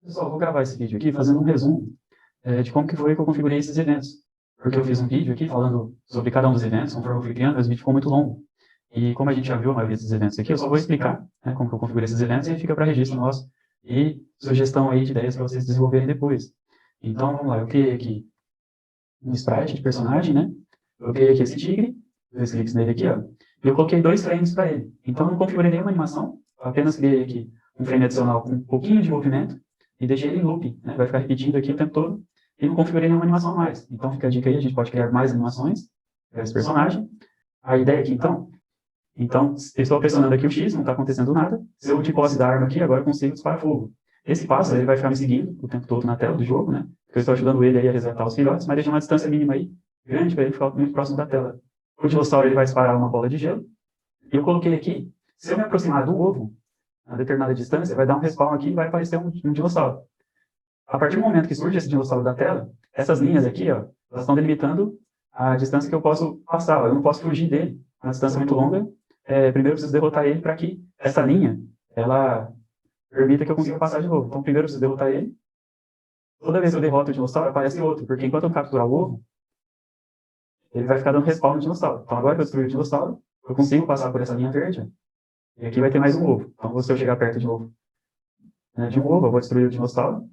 Pessoal, vou gravar esse vídeo aqui fazendo um resumo de como que foi que eu configurei esses eventos. Porque eu fiz um vídeo aqui falando sobre cada um dos eventos, conforme eu fui criando, mas o vídeo ficou muito longo. E como a gente já viu a maioria desses eventos aqui, eu só vou explicar, né, como que eu configurei esses eventos e aí fica para registro nosso e sugestão aí de ideias para vocês desenvolverem depois. Então, vamos lá, eu criei aqui um sprite de personagem, né? Eu criei aqui esse tigre, dois cliques nele aqui, ó. E eu coloquei 2 frames para ele. Então, eu não configurei nenhuma animação, apenas criei aqui um frame adicional com um pouquinho de movimento e deixei ele em loop, né? Vai ficar repetindo aqui o tempo todo e não configurei nenhuma animação a mais. Então, fica a dica aí, a gente pode criar mais animações para esse personagem. A ideia aqui, então, eu estou pressionando aqui o X, não está acontecendo nada. Se eu de posse da arma aqui, agora eu consigo disparar fogo. Esse pássaro, ele vai ficar me seguindo o tempo todo na tela do jogo, né? Porque eu estou ajudando ele aí a resgatar os filhotes, mas deixando uma distância mínima aí, grande, para ele ficar muito próximo da tela. O dinossauro, ele vai disparar uma bola de gelo. E eu coloquei aqui, se eu me aproximar do ovo, a determinada distância, vai dar um respawn aqui e vai aparecer um dinossauro. A partir do momento que surge esse dinossauro da tela, essas linhas aqui, ó, elas estão delimitando a distância que eu posso passar. Eu não posso fugir dele. Uma distância muito longa, primeiro eu preciso derrotar ele para que essa linha, ela permita que eu consiga passar de novo. Então, primeiro eu preciso derrotar ele. Toda vez que eu derroto o dinossauro, aparece outro, porque enquanto eu capturar o ovo, ele vai ficar dando respawn no dinossauro. Então, agora que eu destruí o dinossauro, eu consigo passar por essa linha verde, e aqui vai ter mais um ovo. Então, se eu chegar perto de novo, né, de um ovo, eu vou destruir o dinossauro,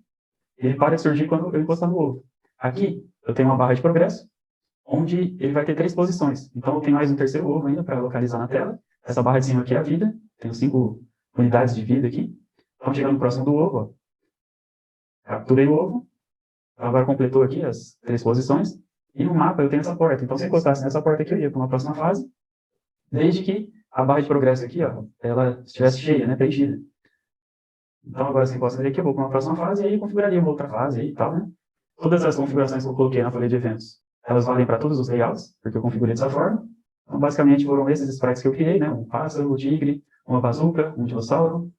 e ele para de surgir quando eu encostar no ovo. Aqui, eu tenho uma barra de progresso, onde ele vai ter 3 posições. Então, eu tenho mais um terceiro ovo ainda para localizar na tela. Essa barra de cima aqui é a vida, tenho 5 unidades de vida aqui. Então, chegando próximo do ovo, ó, capturei o ovo, agora completou aqui as 3 posições, e no mapa eu tenho essa porta. Então, se eu encostasse nessa porta aqui, eu ia para uma próxima fase, desde que a barra de progresso aqui, ó, ela estivesse cheia, né, preenchida. Então, agora se eu encosto nele aqui, eu vou para uma próxima fase, e aí eu configuraria uma outra fase aí, e tal, né? Todas as configurações que eu coloquei na folha de eventos, elas valem para todos os layouts, porque eu configurei dessa forma. Então, basicamente, foram esses sprites que eu criei, né? Um pássaro, um tigre, uma bazuca, um dinossauro,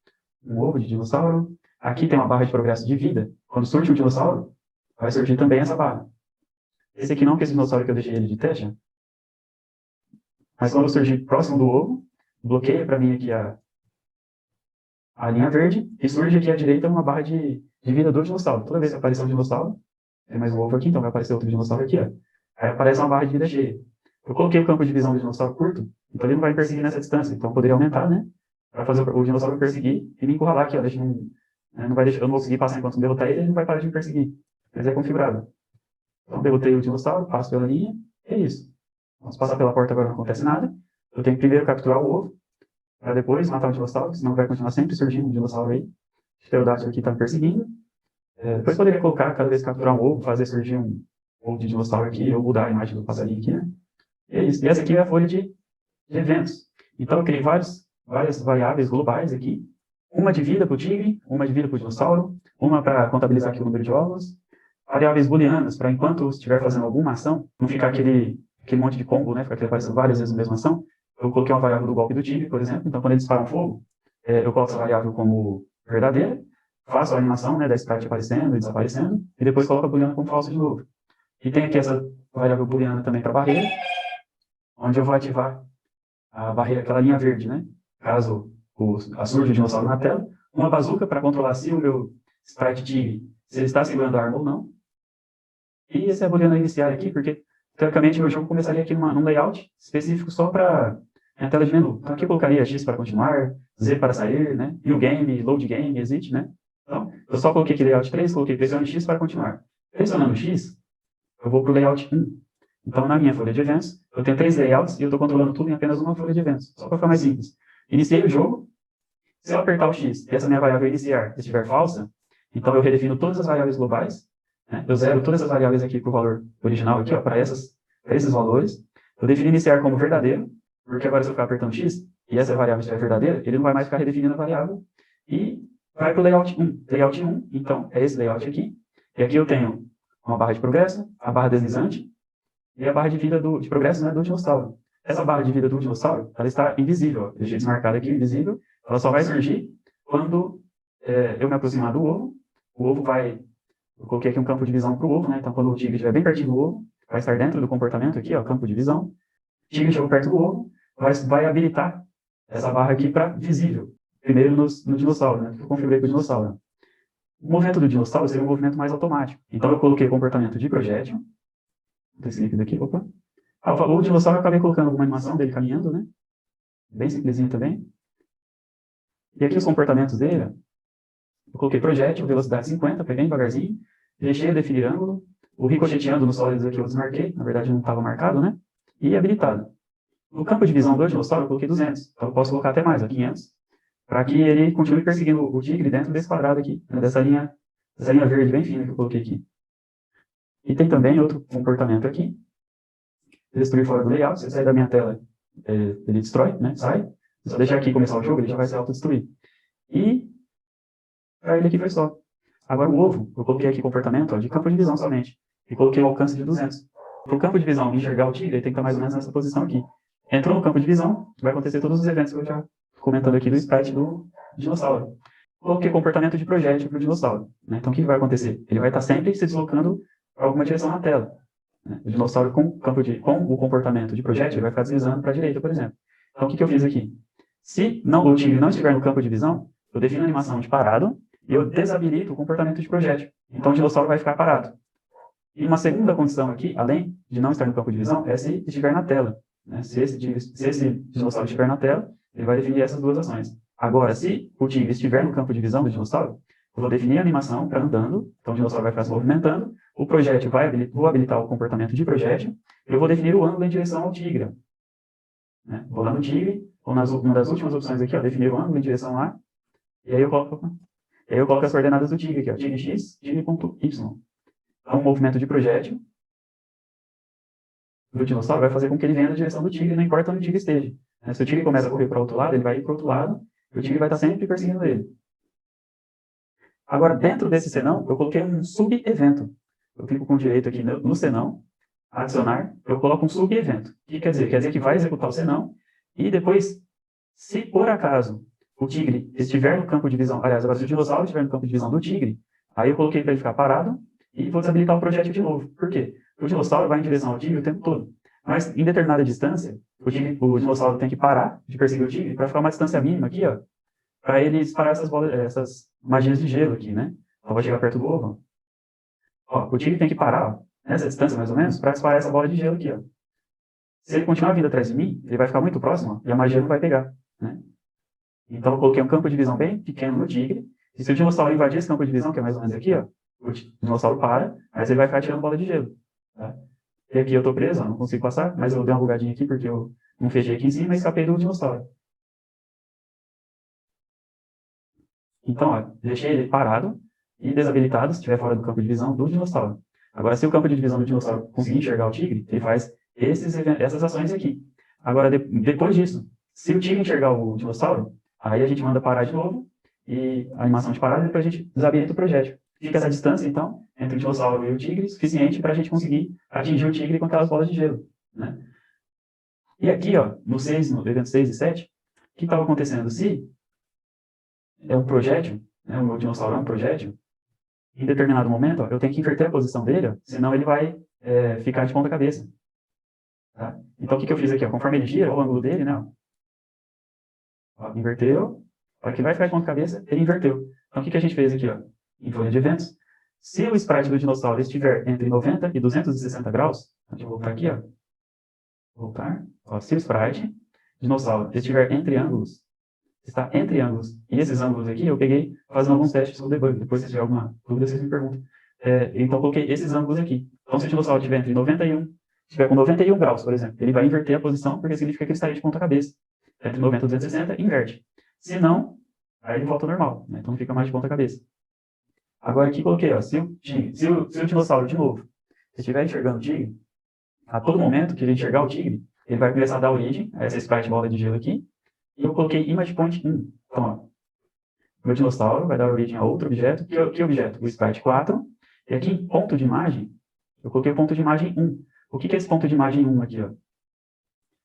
um ovo de dinossauro. Aqui tem uma barra de progresso de vida. Quando surge um dinossauro, vai surgir também essa barra. Esse aqui não, porque esse dinossauro que eu deixei ele de teste. Mas quando surgir próximo do ovo, bloqueia para mim aqui a linha verde e surge aqui à direita uma barra de vida do dinossauro. Toda vez que aparecer um dinossauro, tem mais um ovo aqui, então vai aparecer outro dinossauro aqui, ó. Aí aparece uma barra de vida cheia. Eu coloquei o campo de visão do dinossauro curto, então ele não vai me perseguir nessa distância. Então eu poderia aumentar, né? Para fazer o dinossauro me perseguir e me encurralar aqui, ó. Não vai deixar, eu não vou conseguir passar enquanto não derrotar ele, ele não vai parar de me perseguir. Mas é configurado. Então derrotei o dinossauro, passo pela linha, e é isso. Vamos passar pela porta agora, não acontece nada. Eu tenho que primeiro capturar o ovo, para depois matar o dinossauro, senão vai continuar sempre surgindo um dinossauro aí. O pterodáctilo aqui está me perseguindo. Depois poderia colocar, cada vez que capturar um ovo, fazer surgir um ovo de dinossauro aqui, ou mudar a imagem do passarinho aqui, né? E é isso. E essa aqui é a folha de eventos. Então eu criei várias variáveis globais aqui. Uma de vida para o tigre, uma de vida para o dinossauro, uma para contabilizar aqui o número de ovos, variáveis booleanas para enquanto estiver fazendo alguma ação, não ficar aquele monte de combo, né? Ficar aparecendo várias vezes a mesma ação. Eu coloquei uma variável do golpe do tigre, por exemplo. Então quando ele dispara um fogo, eu coloco essa variável como verdadeira, faço a animação, né, da sprite aparecendo e desaparecendo, e depois coloco a booleana como falsa de novo. E tem aqui essa variável booleana também para barreira, onde eu vou ativar a barreira, aquela linha verde, né? Caso surja o dinossauro na tela. Uma bazuca para controlar se o meu sprite tigre, se ele está segurando a arma ou não. E essa é a booleana inicial aqui, porque, teoricamente, o meu jogo começaria aqui num layout específico só para a tela de menu. Então aqui eu colocaria X para continuar, Z para sair, né? New game, load game, exit, né? Então, eu só coloquei aqui layout 3, coloquei pressione X para continuar. Pressionando X, eu vou para o layout 1. Então, na minha folha de eventos, eu tenho 3 layouts e eu estou controlando tudo em apenas uma folha de eventos, só para ficar mais simples. Iniciei o jogo, se eu apertar o X e essa minha variável iniciar estiver falsa, então eu redefino todas as variáveis globais, né? Eu zero todas as variáveis aqui para o valor original, aqui, para esses valores. Eu defino iniciar como verdadeiro, porque agora se eu ficar apertando X e essa variável estiver verdadeira, ele não vai mais ficar redefinindo a variável e vai para o layout 1. Layout 1, então, é esse layout aqui. E aqui eu tenho uma barra de progresso, a barra deslizante e a barra de vida de progresso, né, do dinossauro. Essa barra de vida do dinossauro, ela está invisível. Ó. Deixei desmarcada aqui, invisível. Ela só vai surgir quando eu me aproximar do ovo. O ovo vai... Eu coloquei aqui um campo de visão para o ovo, né? Então, quando o tigre estiver bem pertinho do ovo, vai estar dentro do comportamento aqui, ó, campo de visão. O tigre chegou perto do ovo, vai habilitar essa barra aqui para visível. Primeiro no dinossauro, né? Que eu configurei para o dinossauro. O movimento do dinossauro seria um movimento mais automático. Então eu coloquei comportamento de projétil. Vou esse link daqui, opa. O dinossauro eu acabei colocando alguma animação dele caminhando, né? Bem simplesinho também. E aqui os comportamentos dele, eu coloquei projétil, velocidade 50, foi bem devagarzinho. Deixei definir ângulo. O ricocheteando nos sólidos aqui eu desmarquei, na verdade não estava marcado, né? E habilitado. No campo de visão do dinossauro eu coloquei 200, então eu posso colocar até mais, 500, para que ele continue perseguindo o tigre dentro desse quadrado aqui, né? dessa linha verde bem fina que eu coloquei aqui. E tem também outro comportamento aqui, destruir fora do layout. Se ele sair da minha tela, ele destrói, né? Sai. Se eu deixar aqui começar o jogo, ele já vai se autodestruir. E para ele aqui foi só. Agora o ovo, eu coloquei aqui comportamento de campo de visão somente. E coloquei o alcance de 200. Para o campo de visão enxergar o tigre, ele tem que estar mais ou menos nessa posição aqui. Entrou no campo de visão, vai acontecer todos os eventos que eu já comentando aqui do sprite do dinossauro. Coloquei comportamento de projétil para o dinossauro. Né? Então o que vai acontecer? Ele vai estar sempre se deslocando para alguma direção na tela. Né? O dinossauro com o comportamento de projétil ele vai ficar deslizando para a direita, por exemplo. Então o que eu fiz aqui? Se o tigre não estiver no campo de visão, eu defino a animação de parado e eu desabilito o comportamento de projétil. Então o dinossauro vai ficar parado. E uma segunda condição aqui, além de não estar no campo de visão, é se estiver na tela. Né? Se esse dinossauro estiver na tela, ele vai definir essas duas ações. Agora, se o tigre estiver no campo de visão do dinossauro, eu vou definir a animação para andando, então o dinossauro vai ficar se movimentando, o projétil vou habilitar o comportamento de projétil, e eu vou definir o ângulo em direção ao tigre. Né? Vou lá no tigre, ou uma das últimas opções aqui, definir o ângulo em direção lá, e aí eu coloco as coordenadas do tigre aqui, tigre x, tigre.y. Então, o movimento de projétil do dinossauro vai fazer com que ele venha na direção do tigre, não importa onde o tigre esteja. Se o tigre começa a correr para o outro lado, ele vai ir para o outro lado, e o tigre vai estar sempre perseguindo ele. Agora, dentro desse senão, eu coloquei um sub-evento. Eu clico com direito aqui no senão, adicionar, eu coloco um sub-evento. O que quer dizer? Quer dizer que vai executar o senão, e depois, se por acaso o tigre estiver no campo de visão, aliás, agora se o dinossauro estiver no campo de visão do tigre, aí eu coloquei para ele ficar parado, e vou desabilitar o projétil de novo. Por quê? O dinossauro vai em direção ao tigre o tempo todo. Mas, em determinada distância, o dinossauro tem que parar de perseguir o tigre para ficar uma distância mínima aqui, ó, para ele disparar essas magias de gelo aqui, né? Então, vou chegar perto do ovo. Ó, o tigre tem que parar, ó, nessa distância, mais ou menos, para disparar essa bola de gelo aqui, ó. Se ele continuar vindo atrás de mim, ele vai ficar muito próximo, ó, e a magia não vai pegar, né? Então, eu coloquei um campo de visão bem pequeno no tigre, e se o dinossauro invadir esse campo de visão, que é mais ou menos aqui, ó, o dinossauro para, mas ele vai ficar tirando bola de gelo. Tá? E aqui eu estou preso, ó, não consigo passar, mas eu dei uma bugadinha aqui porque eu não fechei aqui em cima e escapei do dinossauro. Então, ó, deixei ele parado e desabilitado se estiver fora do campo de visão do dinossauro. Agora, se o campo de visão do dinossauro conseguir enxergar o tigre, ele faz essas ações aqui. Agora, depois disso, se o tigre enxergar o dinossauro, aí a gente manda parar de novo, e a animação de parada, e depois a gente desabilita o projétil. Fica essa distância, então, entre o dinossauro e o tigre, suficiente para a gente conseguir atingir o tigre com aquelas bolas de gelo. Né? E aqui, ó, no evento 6 e 7, o que estava acontecendo? Se é um projétil, né, o meu dinossauro é um projétil, em determinado momento, ó, eu tenho que inverter a posição dele, ó, senão ele vai ficar de ponta cabeça. Tá? Então, o que eu fiz aqui? Ó, conforme ele gira, o ângulo dele, né, ó, inverteu, ó, que vai ficar de ponta cabeça, ele inverteu. Então, o que a gente fez aqui? Ó, em folha de eventos, se o sprite do dinossauro estiver entre 90 e 260 graus, deixa eu voltar aqui, ó, voltar, ó, se o sprite dinossauro estiver entre ângulos, está entre ângulos, e esses ângulos aqui eu peguei fazendo alguns testes no debug, depois se tiver alguma dúvida vocês me perguntam. Então eu coloquei esses ângulos aqui. Então se o dinossauro estiver entre 91, estiver com 91 graus, por exemplo, ele vai inverter a posição, porque significa que ele estaria de ponta cabeça. Entre 90 e 260, inverte. Se não, aí ele volta ao normal, né? Então fica mais de ponta cabeça. Agora aqui coloquei, ó, se o dinossauro, de novo, estiver enxergando o tigre, a todo momento que ele enxergar o tigre, ele vai começar a dar origem a essa sprite bola de gelo aqui, e eu coloquei image point 1. Então, ó, o meu dinossauro vai dar origem a outro objeto. Que objeto? O sprite 4. E aqui em ponto de imagem, eu coloquei o ponto de imagem 1. O que é esse ponto de imagem 1 aqui? Ó?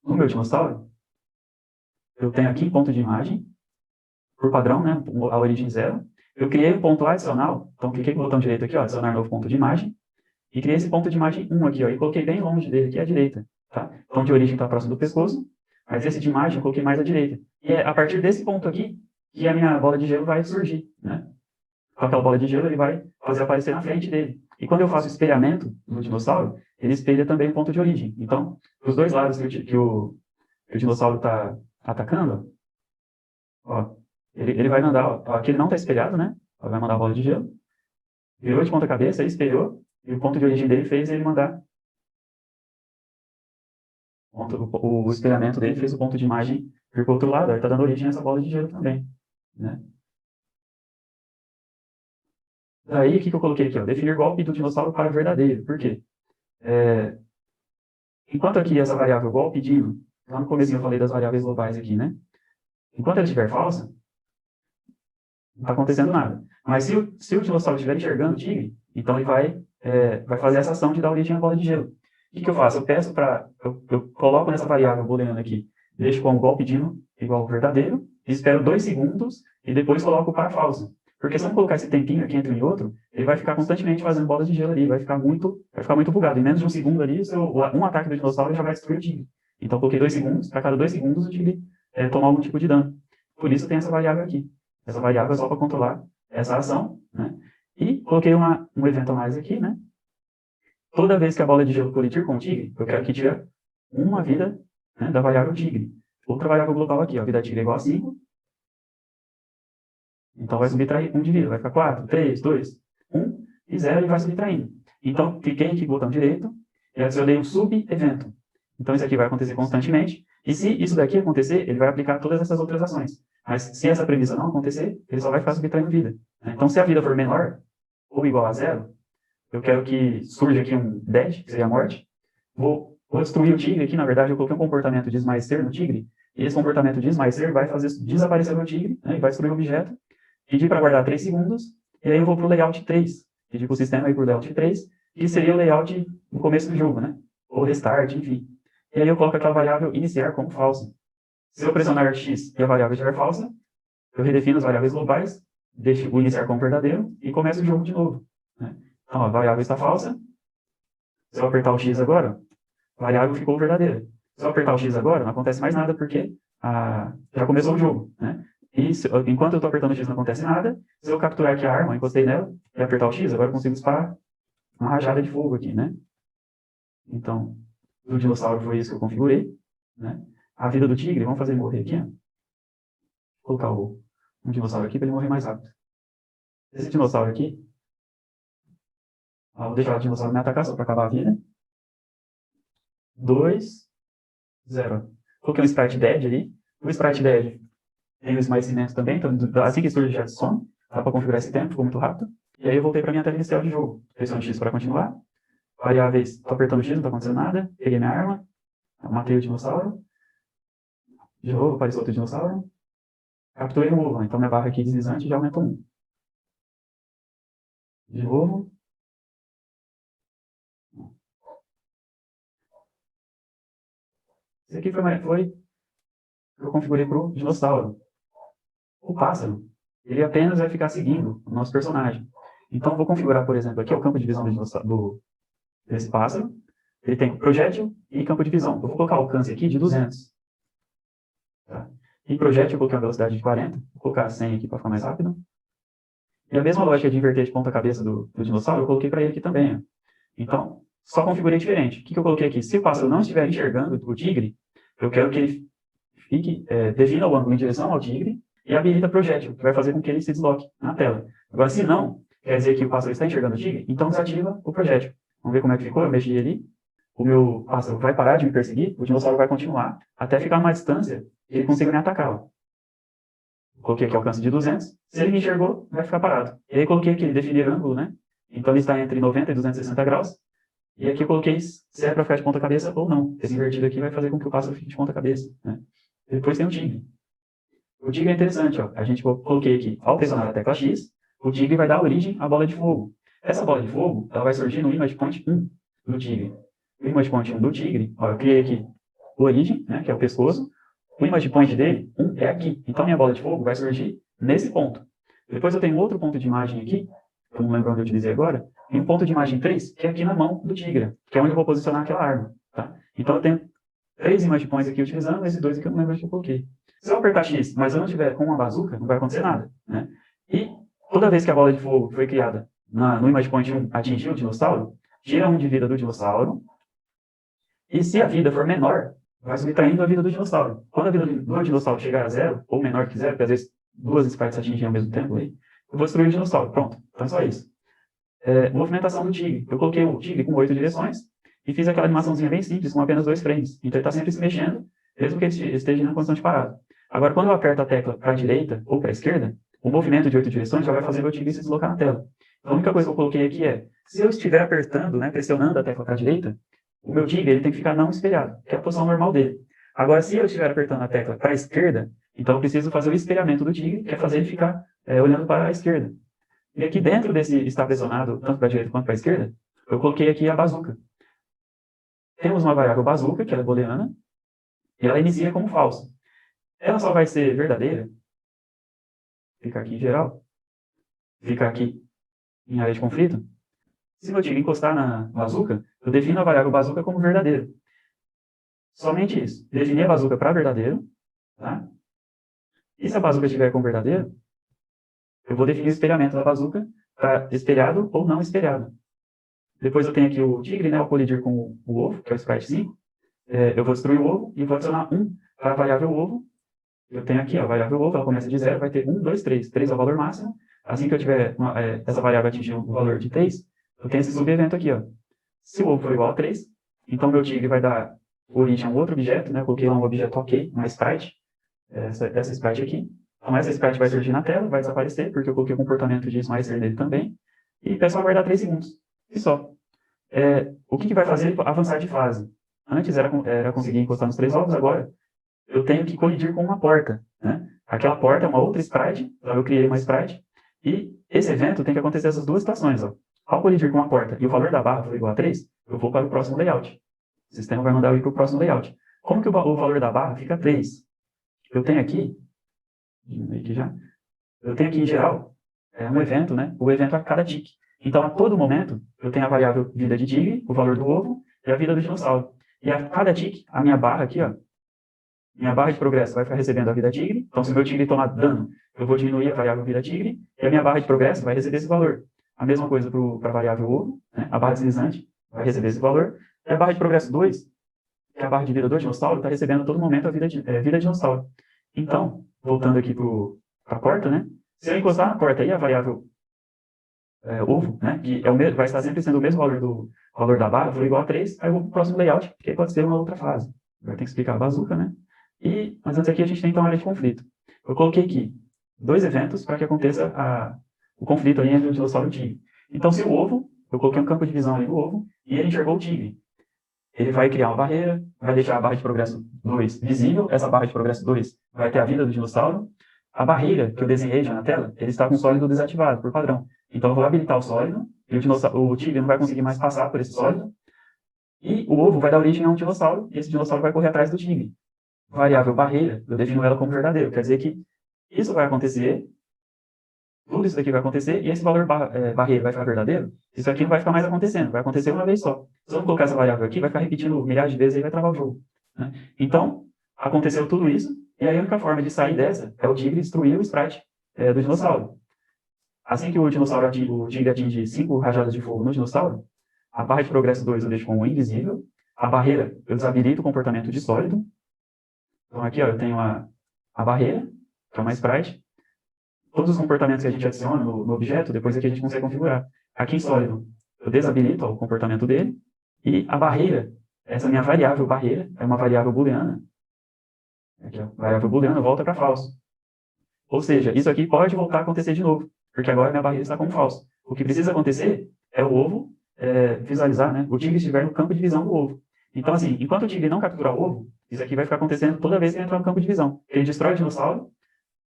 No meu dinossauro, eu tenho aqui em ponto de imagem, por padrão, né, a origem 0. Eu criei um ponto adicional, então cliquei com o botão direito aqui, ó, adicionar novo ponto de imagem, e criei esse ponto de imagem 1 aqui, ó, e coloquei bem longe dele, aqui à direita. Tá? Então, de origem está próximo do pescoço, mas esse de imagem eu coloquei mais à direita. E é a partir desse ponto aqui que a minha bola de gelo vai surgir. Né? com aquela bola de gelo, ele vai fazer aparecer na frente dele. E quando eu faço o espelhamento do dinossauro, ele espelha também o ponto de origem. Então, os dois lados que o dinossauro está atacando, ó, ele vai mandar, ó, aqui ele não está espelhado, né? Ó, vai mandar a bola de gelo, virou de ponta cabeça, espelhou, e o ponto de origem dele fez ele mandar. O espelhamento dele fez o ponto de imagem vir para o outro lado, ele está dando origem a essa bola de gelo também, né? Daí, o que eu coloquei aqui? Ó, definir golpe do dinossauro para verdadeiro. Por quê? Enquanto aqui essa variável golpe dino, lá no começo eu falei das variáveis globais aqui, né? Enquanto ela estiver falsa, não está acontecendo nada. Mas se o dinossauro estiver enxergando o tigre, então ele vai fazer essa ação de dar origem à bola de gelo. O que eu faço? Eu peço para... Eu coloco nessa variável booleana aqui, deixo como golpe dino igual verdadeiro, espero 2 segundos e depois coloco para falso. Porque se eu não colocar esse tempinho aqui entre um e outro, ele vai ficar constantemente fazendo bolas de gelo ali, vai ficar muito bugado. Em menos de um segundo ali, um ataque do dinossauro já vai destruir o tigre. Então eu coloquei 2 segundos, para cada 2 segundos o tigre tomar algum tipo de dano. Por isso tem essa variável aqui. Essa variável é só para controlar essa ação, né? E coloquei um evento a mais aqui, né? Toda vez que a bola de gelo colidir com o tigre, eu quero que tire uma vida, né, da variável tigre. Outra variável global aqui, ó, vida tigre é igual a 5. Então vai subtrair 1 de vida, vai ficar 4, 3, 2, 1 e 0 e vai subtraindo. Então cliquei aqui com o botão direito e adicionei um sub-evento. Então isso aqui vai acontecer constantemente. E se isso daqui acontecer, ele vai aplicar todas essas outras ações. Mas se essa premissa não acontecer, ele só vai ficar subtraindo vida. Então se a vida for menor ou igual a 0, eu quero que surja aqui um dead, que seria a morte. Vou destruir o tigre aqui, na verdade eu coloquei um comportamento de esmaecer no tigre. E esse comportamento de esmaecer vai fazer desaparecer o tigre, né, e vai destruir o objeto. Pedi para guardar 3 segundos, e aí eu vou para o layout 3. Pedi para o sistema ir para o layout 3, que seria o layout no começo do jogo, né? Ou restart, enfim. E aí eu coloco aquela variável iniciar como falsa. Se eu pressionar X e a variável estiver falsa, eu redefino as variáveis globais, deixo o iniciar como verdadeiro e começo o jogo de novo, né? Então a variável está falsa. Se eu apertar o X agora, a variável ficou verdadeira. Se eu apertar o X agora, não acontece mais nada, porque já começou o jogo, né? E enquanto eu estou apertando o X não acontece nada. Se eu capturar aqui a arma, encostei nela e apertar o X, agora eu consigo disparar uma rajada de fogo aqui, né? Então, do dinossauro foi isso que eu configurei, né? A vida do tigre, vamos fazer ele morrer aqui, ó. Vou colocar um dinossauro aqui para ele morrer mais rápido. Esse dinossauro aqui, vou deixar o dinossauro me atacar só para acabar a vida. 2, 0. Coloquei um sprite dead ali. O sprite dead tem o esmaecimento também, então assim que surge já some, dá para configurar esse tempo, ficou muito rápido. E aí eu voltei para minha tela inicial de jogo. Pressiono X para continuar. Variáveis, estou apertando X, não está acontecendo nada. Peguei minha arma, matei o dinossauro. De novo, apareceu outro dinossauro. Capturei um ovo, então minha barra aqui deslizante já aumentou 1. De novo. Esse aqui foi que eu configurei para o dinossauro. O pássaro, ele apenas vai ficar seguindo o nosso personagem. Então, eu vou configurar, por exemplo, aqui é o campo de visão desse pássaro. Ele tem projétil e campo de visão. Eu vou colocar o alcance aqui de 200. Tá? Em projétil, eu coloquei uma velocidade de 40. Vou colocar 100 aqui para ficar mais rápido. E a mesma lógica de inverter de ponta cabeça do dinossauro, eu coloquei para ele aqui também. Ó. Então, só configurei diferente. O que eu coloquei aqui? Se o pássaro não estiver enxergando o tigre, eu quero que ele defina o ângulo em direção ao tigre e habilita projétil, que vai fazer com que ele se desloque na tela. Agora, se não, quer dizer que o pássaro está enxergando o tigre, então desativa o projétil. Vamos ver como é que ficou, eu mexi ali. O meu pássaro vai parar de me perseguir, o dinossauro vai continuar, até ficar numa distância e ele consiga me atacar. Coloquei aqui alcance de 200, se ele me enxergou, vai ficar parado. E aí coloquei aqui definir ângulo, né? Então ele está entre 90 e 260 graus. E aqui eu coloquei se é para ficar de ponta cabeça ou não. Esse invertido aqui vai fazer com que o pássaro fique de ponta cabeça, né? Depois tem o tigre. O tigre é interessante, ó. A gente coloquei aqui, ao pressionar a tecla X, o tigre vai dar origem à bola de fogo. Essa bola de fogo, ela vai surgir no image point 1 do tigre. O image point 1 do tigre, ó, eu criei aqui o origem, né, que é o pescoço. O image point dele, 1 é aqui. Então minha bola de fogo vai surgir nesse ponto. Depois eu tenho outro ponto de imagem aqui, que eu não lembro onde eu utilizei agora, e um ponto de imagem 3, que é aqui na mão do tigre, que é onde eu vou posicionar aquela arma. Tá? Então eu tenho 3 image points aqui utilizando, esses 2 aqui eu não lembro onde eu coloquei. Se eu apertar X, mas eu não tiver com uma bazuca, não vai acontecer nada, né? E toda vez que a bola de fogo foi criada no Image Point 1 atingiu o dinossauro, tira 1 de vida do dinossauro, e se a vida for menor, vai subtraindo a vida do dinossauro. Quando a vida do dinossauro chegar a 0, ou menor que 0, porque às vezes 2 sprites atingem ao mesmo tempo, aí, eu vou destruir o dinossauro. Pronto, então é só isso. Movimentação do tigre. Eu coloquei o tigre com 8 direções e fiz aquela animaçãozinha bem simples, com apenas 2 frames. Então ele está sempre se mexendo, mesmo que ele esteja na condição de parada. Agora, quando eu aperto a tecla para a direita ou para a esquerda, o movimento de 8 direções já vai fazer o tigre se deslocar na tela. Então, a única coisa que eu coloquei aqui é, se eu estiver apertando, né, pressionando a tecla para a direita, o meu tigre ele tem que ficar não espelhado, que é a posição normal dele. Agora, se eu estiver apertando a tecla para a esquerda, então eu preciso fazer o espelhamento do tigre, que é fazer ele ficar olhando para a esquerda. E aqui dentro desse está pressionado, tanto para a direita quanto para a esquerda, eu coloquei aqui a bazuca. Temos uma variável bazuca, que ela é booleana, e ela inicia como falsa. Ela só vai ser verdadeira, fica aqui em geral, fica aqui em área de conflito. Se meu tigre encostar na bazuca, eu defino a variável bazuca como verdadeiro. Somente isso. Definir a bazuca para verdadeiro, tá? E se a bazuca estiver com verdadeiro, eu vou definir o espelhamento da bazuca para espelhado ou não espelhado. Depois eu tenho aqui o tigre, né, ao colidir com o ovo, que é o sprite 5. Eu vou destruir o ovo e vou adicionar 1 para a variável ovo. Eu tenho aqui a variável ovo, ela começa de 0, vai ter 1, 2, 3. 3 é o valor máximo. Assim que eu tiver essa variável atingir o valor de 3, eu tenho esse subevento aqui. Ó. Se o ovo for igual a 3, então meu tigre vai dar origem a um outro objeto, né? Eu coloquei lá um objeto ok, uma sprite, essa sprite aqui. Então essa sprite vai surgir na tela, vai desaparecer, porque eu coloquei o comportamento de slicer nele também. E peço para guardar 3 segundos. E só. O que vai fazer ele avançar de fase? Antes era conseguir encostar nos 3 ovos, agora eu tenho que colidir com uma porta. Né? Aquela porta é uma outra sprite, então eu criei uma sprite, e esse evento tem que acontecer essas duas situações. Ó. Ao colidir com uma porta e o valor da barra for igual a 3, eu vou para o próximo layout. O sistema vai mandar eu ir para o próximo layout. Como que o valor da barra fica 3? Eu tenho aqui em geral, um evento, né? O evento a cada tique. Então, a todo momento, eu tenho a variável vida de tigre, o valor do ovo, e a vida do dinossauro. E a cada tique, a minha barra aqui, ó, minha barra de progresso vai ficar recebendo a vida tigre. Então, se o meu tigre tomar dano, eu vou diminuir a variável vida tigre, e a minha barra de progresso vai receber esse valor. A mesma coisa para a variável ovo, né? A barra deslizante vai receber esse valor. E a barra de progresso 2, que é a barra de vida do dinossauro, está recebendo a todo momento a vida de dinossauro. Então, voltando aqui para a porta, né? Se eu encostar na porta e a variável ovo, né, que vai estar sempre sendo o mesmo valor do valor da barra, for igual a 3, aí eu vou para o próximo layout, que pode ser uma outra fase. Vai ter que explicar a bazuca, né? Mas antes aqui a gente tem então a área de conflito. Eu coloquei aqui 2 eventos para que aconteça o conflito ali entre o dinossauro e o tigre. Então, se o ovo, eu coloquei um campo de visão ali no ovo, e ele enxergou o tigre. Ele vai criar uma barreira, vai deixar a barra de progresso 2 visível, essa barra de progresso 2 vai ter a vida do dinossauro. A barreira que eu desenhei já na tela, ele está com o sólido desativado, por padrão. Então eu vou habilitar o sólido, e o tigre não vai conseguir mais passar por esse sólido, e o ovo vai dar origem a um dinossauro, e esse dinossauro vai correr atrás do tigre. Variável barreira, eu defino ela como verdadeiro, quer dizer que isso vai acontecer, tudo isso daqui vai acontecer, e esse valor barreira vai ficar verdadeiro, isso aqui não vai ficar mais acontecendo, vai acontecer uma vez só. Se eu não colocar essa variável aqui, vai ficar repetindo milhares de vezes e vai travar o jogo. Né? Então, aconteceu tudo isso, e a única forma de sair dessa é o tigre destruir o sprite do dinossauro. Assim que o tigre atinge 5 rajadas de fogo no dinossauro, a barra de progresso 2 eu deixo como invisível, a barreira eu desabilito o comportamento de sólido. Então aqui ó, eu tenho a barreira, que é uma sprite. Todos os comportamentos que a gente adiciona no objeto, depois aqui a gente consegue configurar. Aqui em sólido, eu desabilito o comportamento dele, e a barreira, essa minha variável barreira, é uma variável booleana. Aqui, ó, variável booleana volta para falso. Ou seja, isso aqui pode voltar a acontecer de novo, porque agora minha barreira está como falso. O que precisa acontecer é o ovo visualizar, né? O tigre estiver no campo de visão do ovo. Então, assim, enquanto o tigre não capturar o ovo, isso aqui vai ficar acontecendo toda vez que ele entrar no campo de visão. Ele destrói o dinossauro,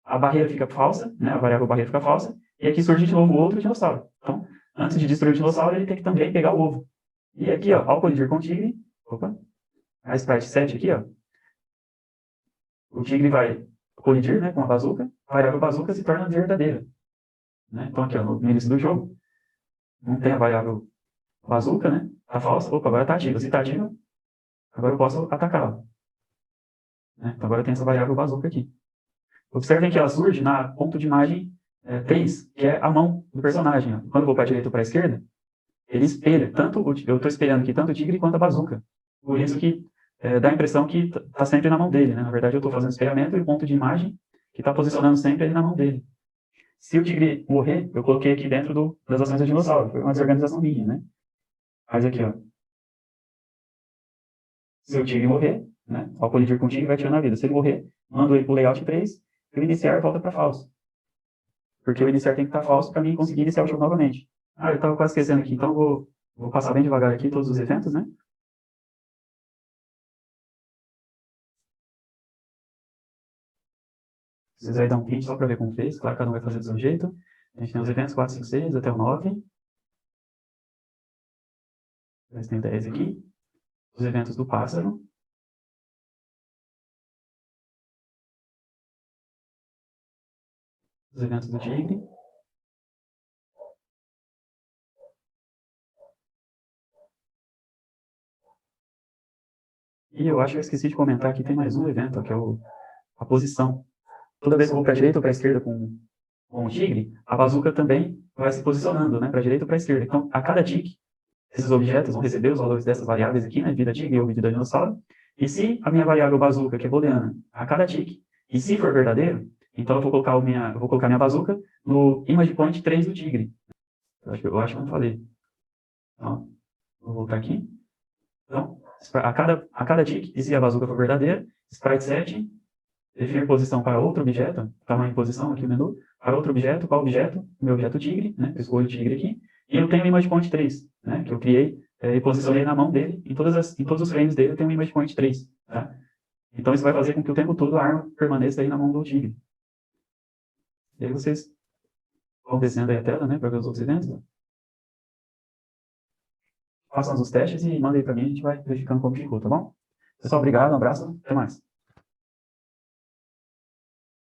a barreira fica falsa, né? A variável barreira fica falsa, e aqui surge de novo outro dinossauro. Então, antes de destruir o dinossauro, ele tem que também pegar o ovo. E aqui, ó, ao colidir com o tigre, a sprite 7 aqui, ó, o tigre vai colidir, né, com a bazuca, a variável bazuca se torna verdadeira. Né? Então aqui, ó, no início do jogo, não tem a variável bazuca, né? Tá falsa, opa, agora tá ativa. Se tá ativa, agora eu posso atacá-la. Né? Então agora tem essa variável bazuca aqui. Observem que ela surge na ponto de imagem 3, que é a mão do personagem. Ó. Quando eu vou para a direita ou para a esquerda, ele espelha, eu estou espelhando aqui tanto o tigre quanto a bazuca. Por isso que dá a impressão que está sempre na mão dele, né? Na verdade, eu estou fazendo espelhamento e o ponto de imagem que está posicionando sempre ali na mão dele. Se o tigre morrer, eu coloquei aqui dentro das ações do dinossauro. Foi uma desorganização minha, né? Mas aqui, ó. Se o tigre morrer, né? Ao colidir com o tigre, vai tirando a vida. Se ele morrer, mando ele para o layout 3 e o iniciar volta para falso. Porque o iniciar tem que estar falso para mim conseguir iniciar o jogo novamente. Eu estava quase esquecendo aqui, então vou passar bem devagar aqui todos os eventos, né? Vocês aí dar um print só para ver como fez. Claro que cada um vai fazer do seu jeito. A gente tem os eventos 4, 5, 6 até o 9. Depois tem o 10 aqui. Os eventos do pássaro. Os eventos do tigre. E eu acho que eu esqueci de comentar que tem mais um evento, que é a posição. Toda vez que eu vou para a direita ou para a esquerda com o tigre, a bazuca também vai se posicionando, né? Para a direita ou para a esquerda. Então, a cada tique, esses objetos vão receber os valores dessas variáveis aqui, né? Vida tigre ou vida dinossauro. E se a minha variável bazuca, que é booleana, a cada tique, e se for verdadeiro, então eu vou colocar minha bazuca no image point 3 do tigre. Eu acho que eu não falei. Então, vou voltar aqui. Então, a cada tique, e se a bazuca for verdadeira, sprite set, definir posição para outro objeto, tamanho e posição aqui no menu, para outro objeto, qual objeto? Meu objeto tigre, né? Eu escolho o tigre aqui. E eu tenho o image point 3, né? Que eu criei e posicionei na mão dele. Em todos os frames dele eu tenho um image point 3. Tá? Então isso vai fazer com que o tempo todo a arma permaneça aí na mão do tigre. E aí vocês vão descendo aí a tela, né? Para ver os outros eventos. Façam os testes e mandem para mim, a gente vai verificando como ficou, tá bom? Pessoal, obrigado, um abraço, até mais.